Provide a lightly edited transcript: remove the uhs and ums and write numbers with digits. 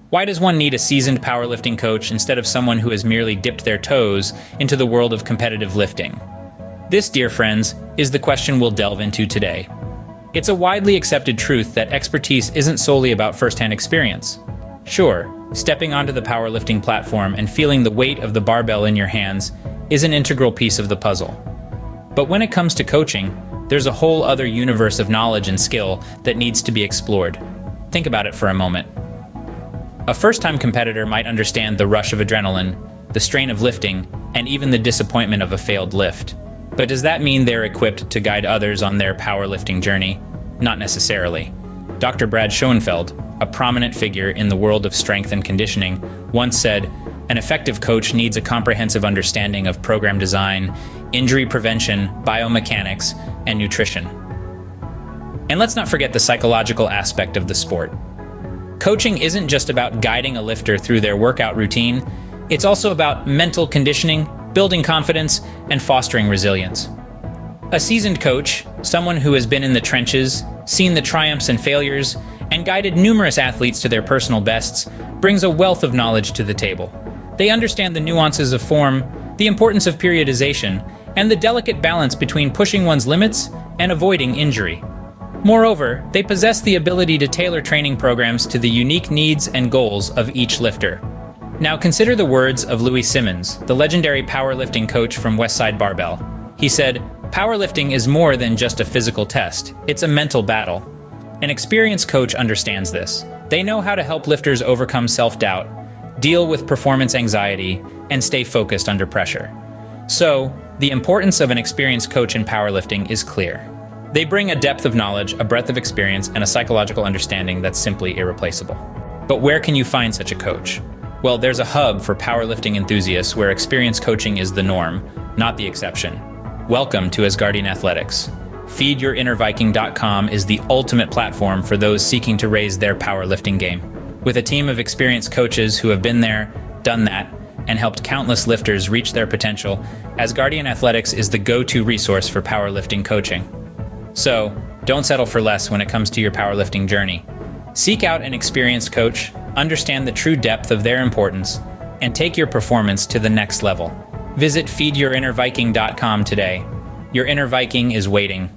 Why does one need a seasoned powerlifting coach instead of someone who has merely dipped their toes into the world of competitive lifting? This, dear friends, is the question we'll delve into today. It's a widely accepted truth that expertise isn't solely about first-hand experience. Sure, stepping onto the powerlifting platform and feeling the weight of the barbell in your hands is an integral piece of the puzzle. But when it comes to coaching, there's a whole other universe of knowledge and skill that needs to be explored. Think about it for a moment. A first-time competitor might understand the rush of adrenaline, the strain of lifting, and even the disappointment of a failed lift. But does that mean they're equipped to guide others on their powerlifting journey? Not necessarily. Dr. Brad Schoenfeld, a prominent figure in the world of strength and conditioning, once said, "An effective coach needs a comprehensive understanding of program design, injury prevention, biomechanics, and nutrition." And let's not forget the psychological aspect of the sport. Coaching isn't just about guiding a lifter through their workout routine, it's also about mental conditioning, building confidence, and fostering resilience. A seasoned coach, someone who has been in the trenches, seen the triumphs and failures, and guided numerous athletes to their personal bests, brings a wealth of knowledge to the table. They understand the nuances of form, the importance of periodization, and the delicate balance between pushing one's limits and avoiding injury. Moreover, they possess the ability to tailor training programs to the unique needs and goals of each lifter. Now consider the words of Louis Simmons, the legendary powerlifting coach from Westside Barbell. He said, "Powerlifting is more than just a physical test, it's a mental battle." An experienced coach understands this. They know how to help lifters overcome self-doubt, deal with performance anxiety, and stay focused under pressure. So, the importance of an experienced coach in powerlifting is clear. They bring a depth of knowledge, a breadth of experience, and a psychological understanding that's simply irreplaceable. But where can you find such a coach? Well, there's a hub for powerlifting enthusiasts where experienced coaching is the norm, not the exception. Welcome to Asgardian Athletics. FeedYourInnerViking.com is the ultimate platform for those seeking to raise their powerlifting game. With a team of experienced coaches who have been there, done that, and helped countless lifters reach their potential, Asgardian Athletics is the go-to resource for powerlifting coaching. So, don't settle for less when it comes to your powerlifting journey. Seek out an experienced coach, understand the true depth of their importance, and take your performance to the next level. Visit FeedYourInnerViking.com today. Your inner Viking is waiting.